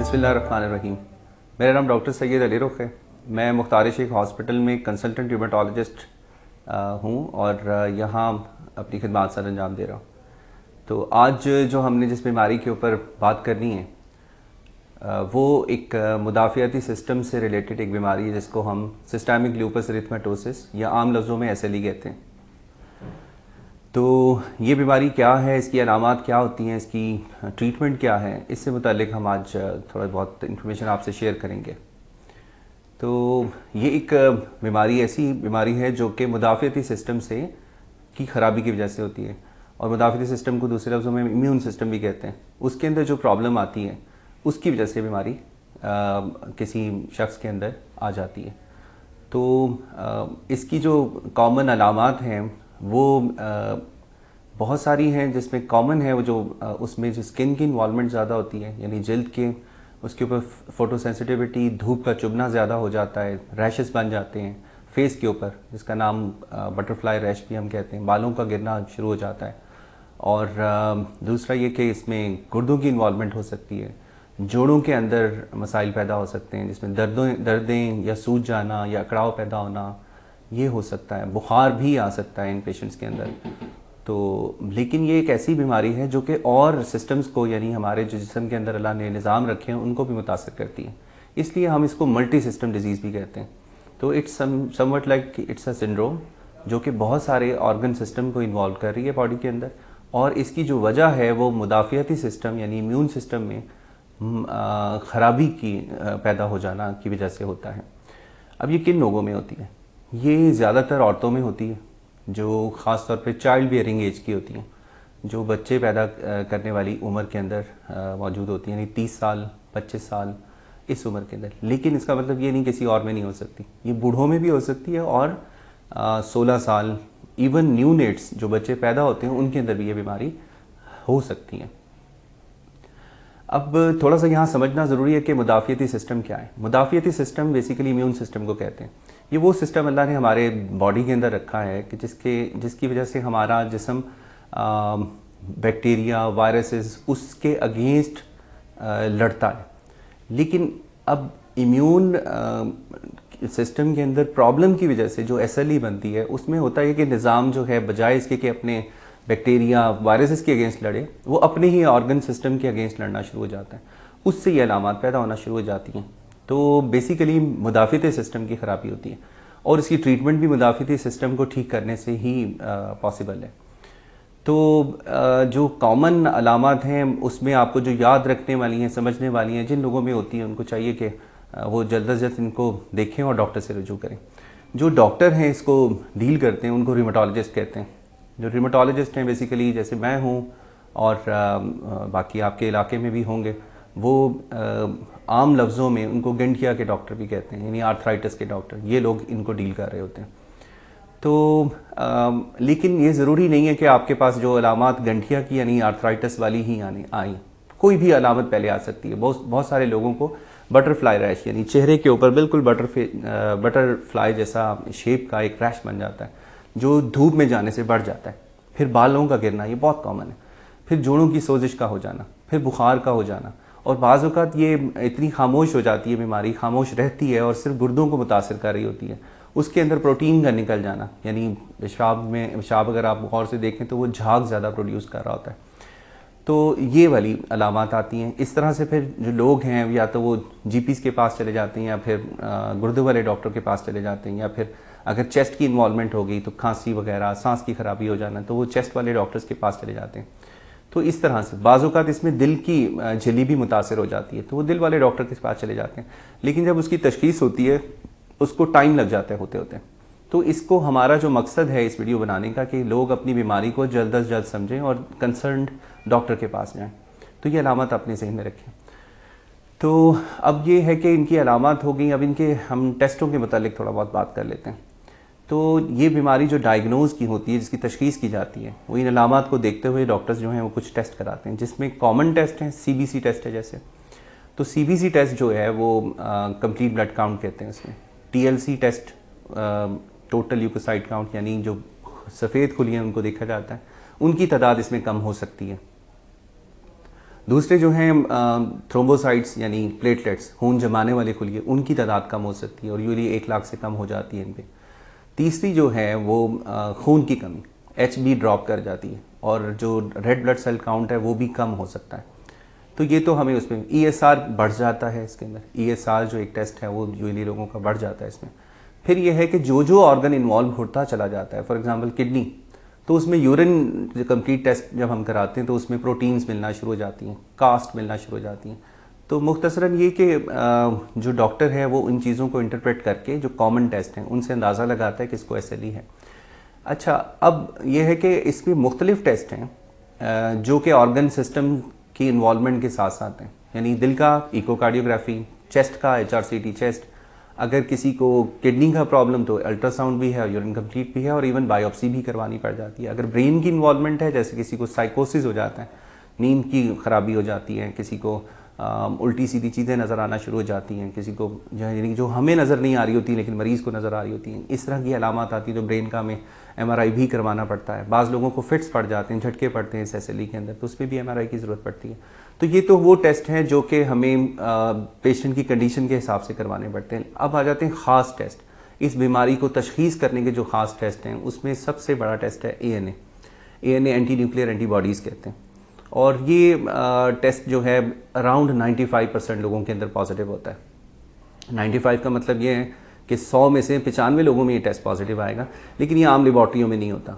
बिस्मिल्लाहिर्रहमानिर्रहीम। मेरा नाम डॉक्टर सैयद अली रुख है। मैं मुख्तार शेख हॉस्पिटल में कंसल्टेंट र्यूमेटोलॉजिस्ट हूँ और यहाँ अपनी खिदमत सर अंजाम दे रहा हूँ। तो आज जो हमने जिस बीमारी के ऊपर बात करनी है वो एक मुदाफ़ियाती सिस्टम से रिलेटेड एक बीमारी है जिसको हम सिस्टेमिक लूपस एरिथेमेटोसिस या आम लफ्ज़ों में SLE कहते हैं। तो ये बीमारी क्या है, इसकी अलामात क्या होती हैं, इसकी ट्रीटमेंट क्या है, इससे मुतालिक हम आज थोड़ा बहुत इन्फॉर्मेशन आपसे शेयर करेंगे। तो ये एक बीमारी ऐसी बीमारी है जो कि मुदाफ़ियाती सिस्टम से की ख़राबी की वजह से होती है और मुदाफ़ियाती सिस्टम को दूसरे लफ्ज़ों में इम्यून सिस्टम भी कहते हैं। उसके अंदर जो प्रॉब्लम आती है उसकी वजह से बीमारी किसी शख्स के अंदर आ जाती है। तो इसकी जो कॉमन अलामात हैं वो बहुत सारी हैं, जिसमें कॉमन है वो जो उसमें जो स्किन की इन्वॉल्वमेंट ज़्यादा होती है, यानी जल्द के उसके ऊपर फ़ोटो सेंसिटिविटी, धूप का चुभना ज़्यादा हो जाता है, रैशेस बन जाते हैं फेस के ऊपर, जिसका नाम बटरफ्लाई रैश भी हम कहते हैं, बालों का गिरना शुरू हो जाता है। और दूसरा ये कि इसमें गुर्दों की इन्वॉल्वमेंट हो सकती है, जोड़ों के अंदर मसाइल पैदा हो सकते हैं जिसमें दर्दें या सूज जाना या अकड़ाव पैदा होना ये हो सकता है, बुखार भी आ सकता है इन पेशेंट्स के अंदर। तो लेकिन ये एक ऐसी बीमारी है जो कि और सिस्टम्स को, यानी हमारे जो जिस्म के अंदर अल्लाह ने निज़ाम रखे हैं उनको भी मुतासर करती है, इसलिए हम इसको मल्टी सिस्टम डिजीज़ भी कहते हैं। तो it's somewhat like it's a syndrome जो कि बहुत सारे ऑर्गन सिस्टम को इन्वॉल्व कर रही है बॉडी के अंदर, और इसकी जो वजह है वो मुदाफ़ियाती सिस्टम यानी इम्यून सिस्टम में ख़राबी की पैदा हो जाना की वजह से होता है। अब ये किन लोगों में होती है? ये ज़्यादातर औरतों में होती है जो ख़ास तौर पे चाइल्ड बियरिंग एज की होती हैं, जो बच्चे पैदा करने वाली उम्र के अंदर मौजूद होती हैं, यानी 30 साल 25 साल इस उम्र के अंदर। लेकिन इसका मतलब ये नहीं किसी और में नहीं हो सकती, ये बूढ़ों में भी हो सकती है और 16 साल इवन न्यू नेट्स जो बच्चे पैदा होते हैं उनके अंदर भी ये बीमारी हो सकती है। अब थोड़ा सा यहाँ समझना ज़रूरी है कि मुदाफ़ियाती सिस्टम क्या है। मुदाफ़ियाती सिस्टम बेसिकली इम्यून सिस्टम को कहते हैं। ये वो सिस्टम अल्लाह ने हमारे बॉडी के अंदर रखा है कि जिसकी वजह से हमारा जिस्म बैक्टीरिया, वायरसेस उसके अगेंस्ट लड़ता है। लेकिन अब इम्यून सिस्टम के अंदर प्रॉब्लम की वजह से जो SLE बनती है उसमें होता है कि निज़ाम जो है बजाय इसके कि अपने बैक्टीरिया, वायरसेस के अगेंस्ट लड़े, वो अपने ही ऑर्गन सिस्टम के अगेंस्ट लड़ना शुरू हो जाता है, उससे ये अलामात पैदा होना शुरू हो जाती हैं। तो बेसिकली मुदाफ़ियाती सिस्टम की ख़राबी होती है और इसकी ट्रीटमेंट भी मुदाफ़ियाती सिस्टम को ठीक करने से ही पॉसिबल है। तो जो कॉमन अलामात हैं उसमें आपको जो याद रखने वाली हैं, समझने वाली हैं, जिन लोगों में होती हैं उनको चाहिए कि वो जल्द से जल्द इनको देखें और डॉक्टर से रुजू करें। जो डॉक्टर हैं इसको डील करते हैं उनको र्यूमेटोलॉजिस्ट कहते हैं। जो र्यूमेटोलॉजिस्ट हैं बेसिकली जैसे मैं हूँ और बाकी आपके इलाके में भी होंगे, वो आम लफ्ज़ों में उनको गंठिया के डॉक्टर भी कहते हैं, यानी आर्थराइटिस के डॉक्टर, ये लोग इनको डील कर रहे होते हैं। तो लेकिन ये ज़रूरी नहीं है कि आपके पास जो अलामात गंठिया की यानी आर्थराइटिस वाली ही आई, कोई भी अलामत पहले आ सकती है। बहुत सारे लोगों को बटरफ्लाई रैश यानी चेहरे के ऊपर बिल्कुल बटरफ्लाई जैसा शेप का एक रैश बन जाता है जो धूप में जाने से बढ़ जाता है। फिर बालों का गिरना, ये बहुत कॉमन है। फिर जोड़ों की सोजिश का हो जाना, फिर बुखार का हो जाना, और बाज़ औक़ात ये इतनी खामोश हो जाती है बीमारी, खामोश रहती है और सिर्फ गुर्दों को मुतासर कर रही होती है। उसके अंदर प्रोटीन का निकल जाना, यानी पेशाब अगर आप गौर से देखें तो वो झाग ज़्यादा प्रोड्यूस कर रहा होता है। तो ये वाली अलामात आती हैं। इस तरह से फिर जो लोग हैं या तो वो GPs के पास चले जाते हैं या फिर गुर्दे वाले डॉक्टर के पास चले जाते हैं, या फिर अगर चेस्ट की इन्वॉल्वमेंट हो गई तो खांसी वगैरह, सांस की खराबी हो जाना, तो वो चेस्ट वाले डॉक्टर्स के पास चले जाते हैं। तो इस तरह से बाज़ औक़ात इसमें दिल की झिल्ली भी मुतासर हो जाती है, तो वो दिल वाले डॉक्टर के पास चले जाते हैं। लेकिन जब उसकी तशख़ीस होती है उसको टाइम लग जाता है होते होते। तो इसको हमारा जो मकसद है इस वीडियो बनाने का कि लोग अपनी बीमारी को जल्द से जल्द समझें और कंसर्न्ड डॉक्टर के पास जाएं। तो ये अलामत अपने ज़हन में रखें। तो अब ये है कि इनकी अलामत हो गई, अब इनके हम टेस्टों के मतलब थोड़ा बहुत बात कर लेते हैं। तो ये बीमारी जो डायग्नोज की होती है, जिसकी तशख़ीस की जाती है, वो इन अलामत को देखते हुए डॉक्टर्स जो हैं वो कुछ टेस्ट कराते हैं, जिसमें कॉमन टेस्ट हैं, CBC टेस्ट है जैसे। तो CBC टेस्ट जो है वो कंप्लीट ब्लड काउंट कहते हैं उसमें। TLC test total leukocyte count, यानी जो सफ़ेद खुलियाँ उनको देखा जाता है, उनकी तादाद इसमें कम हो सकती है। दूसरे जो हैं थ्रोम्बोसाइट्स यानी प्लेटलेट्स, खून जमाने वाले खुलिये, उनकी तादाद कम हो सकती है और यूजली 1 लाख से कम हो जाती है इन पे। तीसरी जो है वो खून की कमी, HB ड्रॉप कर जाती है और जो रेड ब्लड सेल काउंट है वो भी कम हो सकता है। तो ये तो हमें उसमें ESR बढ़ जाता है, इसके अंदर ESR जो एक टेस्ट है वो यूजली लोगों का बढ़ जाता है इसमें। फिर ये है कि जो जो ऑर्गन इन्वॉल्व होता चला जाता है, फॉर एग्जांपल किडनी, तो उसमें यूरिन जो कंप्लीट टेस्ट जब हम कराते हैं तो उसमें प्रोटीन्स मिलना शुरू हो जाती हैं, कास्ट मिलना शुरू हो जाती हैं। तो मुख्तसरन ये कि जो डॉक्टर है वो इन चीज़ों को इंटरप्रेट करके जो कॉमन टेस्ट हैं उनसे अंदाज़ा लगाता है कि इसको SLE है। अच्छा, अब ये है कि इसमें मुख्तलिफ टेस्ट हैं जो कि ऑर्गन सिस्टम की इन्वॉल्वमेंट के साथ साथ हैं, यानी दिल का इकोकार्डियोग्राफी, चेस्ट का HRCT चेस्ट, अगर किसी को किडनी का प्रॉब्लम तो अल्ट्रासाउंड भी है, यूरिन कंप्लीट भी है और इवन बायोप्सी भी करवानी पड़ जाती है। अगर ब्रेन की इन्वॉल्वमेंट है, जैसे किसी को साइकोसिस हो जाता है, नींद की खराबी हो जाती है, किसी को उल्टी सीधी चीज़ें नज़र आना शुरू हो जाती हैं, किसी को यानी जो हमें नज़र नहीं आ रही होती लेकिन मरीज़ को नज़र आ रही होती हैं, इस तरह की अलामत आती है तो ब्रेन का हमें MRI भी करवाना पड़ता है। बाज़ लोगों को फिट्स पड़ जाते हैं, झटके पड़ते हैं इस SLE के अंदर, तो उसमें भी MRI की ज़रूरत पड़ती है। तो ये तो वो टेस्ट हैं जो कि हमें पेशेंट की कंडीशन के हिसाब से करवाने पड़ते हैं। अब आ जाते हैं ख़ास टेस्ट। इस बीमारी को तशख़ीस करने के जो ख़ास टेस्ट हैं उसमें सबसे बड़ा टेस्ट है ANA एंटी न्यूक्लियर एंटीबॉडीज़ कहते हैं। और ये टेस्ट जो है अराउंड 95% लोगों के अंदर पॉजिटिव होता है। 95 का मतलब ये है कि 100 में से 95 लोगों में ये टेस्ट पॉजिटिव आएगा, लेकिन ये आम लेबॉर्ट्रियों में नहीं होता।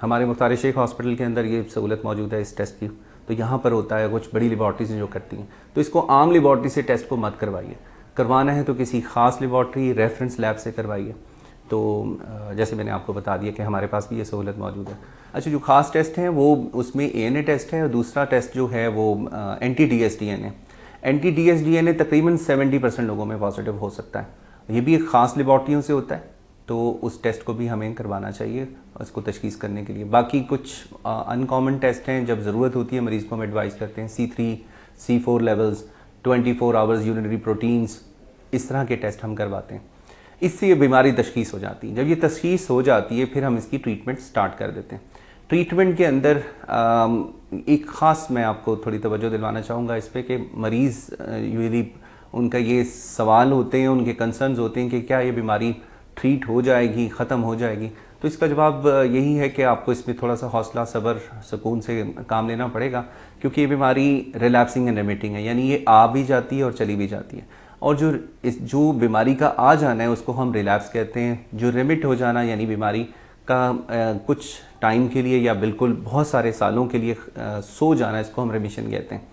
हमारे मुख्तार शेख हॉस्पिटल के अंदर ये सहूलत मौजूद है इस टेस्ट की, तो यहाँ पर होता है, कुछ बड़ी लेबॉर्ट्रीज जो करती हैं। तो इसको आम लेबॉर्ट्री से टेस्ट को मत करवाइए, करवाना है तो किसी ख़ास लेबॉर्ट्री रेफरेंस लैब से करवाइए। तो जैसे मैंने आपको बता दिया कि हमारे पास भी ये सहूलत मौजूद है। अच्छा, जो ख़ास टेस्ट हैं वो उसमें ANA टेस्ट है और दूसरा टेस्ट जो है वो anti-dsDNA। anti-dsDNA तकरीबन 70% लोगों में पॉजिटिव हो सकता है। ये भी एक ख़ास लेबॉर्ट्रियों से होता है, तो उस टेस्ट को भी हमें करवाना चाहिए उसको तशख़ीस करने के लिए। बाकी कुछ अनकॉमन टेस्ट हैं, जब ज़रूरत होती है मरीज़ को हम एडवाइस करते हैं C3 C4 levels, 24 hours urinary proteins, इस तरह के टेस्ट हम करवाते हैं। इससे ये बीमारी तशख़ीस हो जाती है। जब ये तशख़ीस हो जाती है फिर हम इसकी ट्रीटमेंट स्टार्ट कर देते हैं। ट्रीटमेंट के अंदर एक ख़ास मैं आपको थोड़ी तवज्जो दिलवाना चाहूँगा इस पर कि मरीज़ यूजली उनका ये सवाल होते हैं, उनके कंसर्न्स होते हैं कि क्या ये बीमारी ट्रीट हो जाएगी, ख़त्म हो जाएगी। तो इसका जवाब यही है कि आपको इसमें थोड़ा सा हौसला, सब्र, सुकून से काम लेना पड़ेगा, क्योंकि ये बीमारी रिलैप्सिंग एंड रेमिटिंग है, यानी ये आ भी जाती है और चली भी जाती है। और जो बीमारी का आ जाना है उसको हम रिलैप्स कहते हैं। जो रेमिट हो जाना यानी बीमारी का कुछ टाइम के लिए या बिल्कुल बहुत सारे सालों के लिए सो जाना, इसको हम रेमिशन कहते हैं।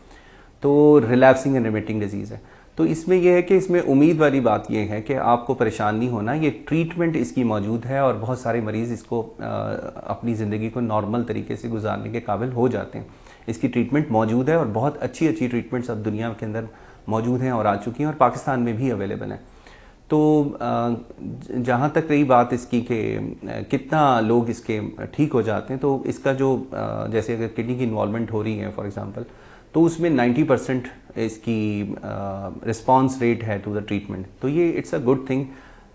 तो रिलैप्सिंग एंड रेमिटिंग डिजीज़ है। तो इसमें यह है कि इसमें उम्मीद वाली बात यह है कि आपको परेशान नहीं होना, ये ट्रीटमेंट इसकी मौजूद है और बहुत सारे मरीज़ इसको अपनी ज़िंदगी को नॉर्मल तरीके से गुजारने के काबिल हो जाते हैं। इसकी ट्रीटमेंट मौजूद है और बहुत अच्छी अच्छी ट्रीटमेंट्स अब दुनिया के अंदर मौजूद हैं और आ चुकी हैं और पाकिस्तान में भी अवेलेबल हैं। तो जहाँ तक रही बात इसकी कि कितना लोग इसके ठीक हो जाते हैं, तो इसका जो जैसे अगर किडनी की इन्वॉल्वमेंट हो रही है फॉर एग्ज़ाम्पल, तो उसमें 90% इसकी रिस्पांस रेट है टू द ट्रीटमेंट। तो ये इट्स अ गुड थिंग।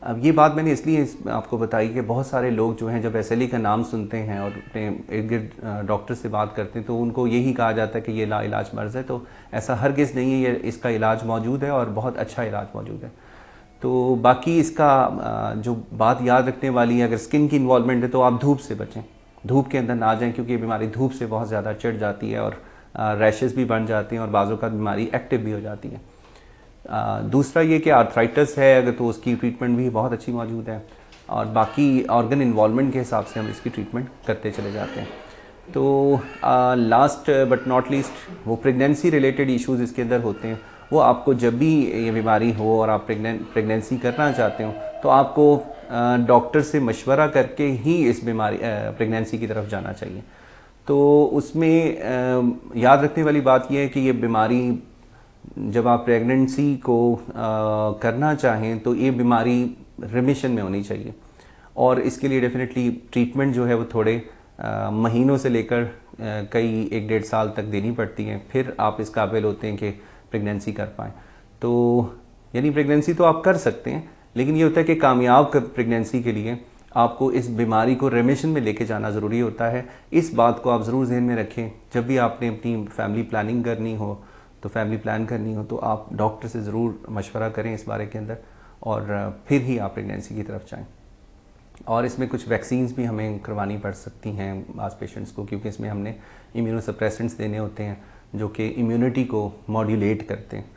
अब ये बात मैंने इसलिए आपको बताई कि बहुत सारे लोग जो हैं जब SLE का नाम सुनते हैं और अपने इर्द गिर्द डॉक्टर से बात करते हैं तो उनको यही कहा जाता है कि ये लाइलाज मर्ज़ है। तो ऐसा हरगिज़ नहीं है, ये इसका इलाज मौजूद है और बहुत अच्छा इलाज मौजूद है। तो बाकी इसका जो बात याद रखने वाली है, अगर स्किन की इन्वॉल्वमेंट है तो आप धूप से बचें, धूप के अंदर ना जाएं, क्योंकि ये बीमारी धूप से बहुत ज़्यादा चढ़ जाती है और रैशेस भी बन जाते हैं और बाज़ों का बीमारी एक्टिव भी हो जाती है। दूसरा ये कि आर्थराइटिस है अगर, तो उसकी ट्रीटमेंट भी बहुत अच्छी मौजूद है और बाकी ऑर्गन इन्वॉल्वमेंट के हिसाब से हम इसकी ट्रीटमेंट करते चले जाते हैं। तो लास्ट बट नॉट लीस्ट वो प्रेगनेंसी रिलेटेड इश्यूज़ इसके अंदर होते हैं। वो आपको जब भी ये बीमारी हो और आप प्रेगनेंसी करना चाहते हो तो आपको डॉक्टर से मशवरा करके ही इस बीमारी प्रेगनेंसी की तरफ जाना चाहिए। तो उसमें याद रखने वाली बात यह है कि ये बीमारी जब आप प्रेगनेंसी को करना चाहें तो ये बीमारी रिमिशन में होनी चाहिए और इसके लिए डेफिनेटली ट्रीटमेंट जो है वो थोड़े महीनों से लेकर कई 1-1.5 साल तक देनी पड़ती है, फिर आप इस काबिल होते हैं कि प्रेगनेंसी कर पाएँ। तो यानी प्रेगनेंसी तो आप कर सकते हैं, लेकिन ये होता है कि कामयाब प्रेगनेंसी के लिए आपको इस बीमारी को रेमिशन में लेके जाना ज़रूरी होता है। इस बात को आप ज़रूर ज़हन में रखें। जब भी आपने अपनी फैमिली प्लानिंग करनी हो, तो फैमिली प्लान करनी हो तो आप डॉक्टर से ज़रूर मशवरा करें इस बारे के अंदर, और फिर ही आप प्रेगनेंसी की तरफ जाएँ। और इसमें कुछ वैक्सीन्स भी हमें करवानी पड़ सकती हैं आज पेशेंट्स को, क्योंकि इसमें हमने इम्यूनोसप्रेसेंट्स देने होते हैं जो कि इम्यूनिटी को मॉड्यूलेट करते हैं।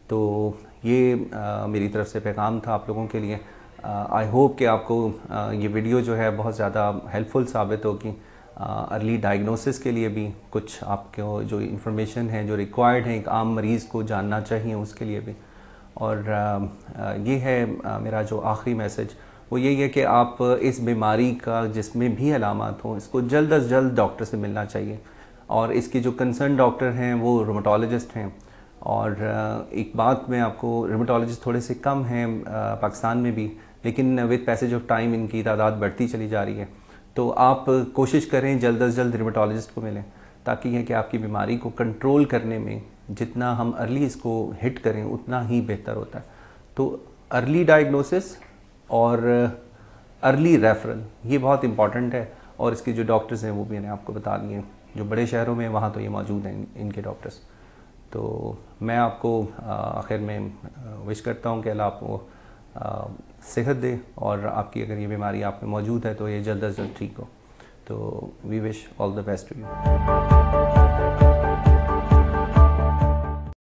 तो ये मेरी तरफ से पैगाम था आप लोगों के लिए। आई होप कि आपको ये वीडियो जो है बहुत ज़्यादा हेल्पफुल साबित होगी। अर्ली डायग्नोसिस के लिए भी कुछ आपको जो इन्फॉर्मेशन है जो रिक्वायर्ड है एक आम मरीज़ को जानना चाहिए उसके लिए भी। और ये है मेरा जो आखिरी मैसेज, वो यही है कि आप इस बीमारी का जिसमें भी अलामत हों इसको जल्द अज़ जल्द डॉक्टर से मिलना चाहिए। और इसके जो कंसर्न डॉक्टर हैं वो रोमेटोलॉजिस्ट हैं। और एक बात मैं आपको, रोमेटोलॉजिस्ट थोड़े से कम हैं पाकिस्तान में भी, लेकिन विद पैसेज ऑफ टाइम इनकी तादाद बढ़ती चली जा रही है। तो आप कोशिश करें जल्द अज़ जल्द रोमेटोलॉजिस्ट को मिलें, ताकि यह कि आपकी बीमारी को कंट्रोल करने में जितना हम अर्ली इसको हिट करें उतना ही बेहतर होता है। तो अर्ली डायग्नोसिस और अर्ली रेफरल ये बहुत इंपॉर्टेंट है। और इसके जो डॉक्टर्स हैं वो भी मैंने आपको बता दिए, जो बड़े शहरों में वहाँ तो ये मौजूद हैं इनके डॉक्टर्स। तो मैं आपको आखिर में विश करता हूँ कि अल्लाह आपको सेहत दे, और आपकी अगर ये बीमारी आप में मौजूद है तो ये जल्द अज़ जल्द ठीक हो। तो we wish all the best to you.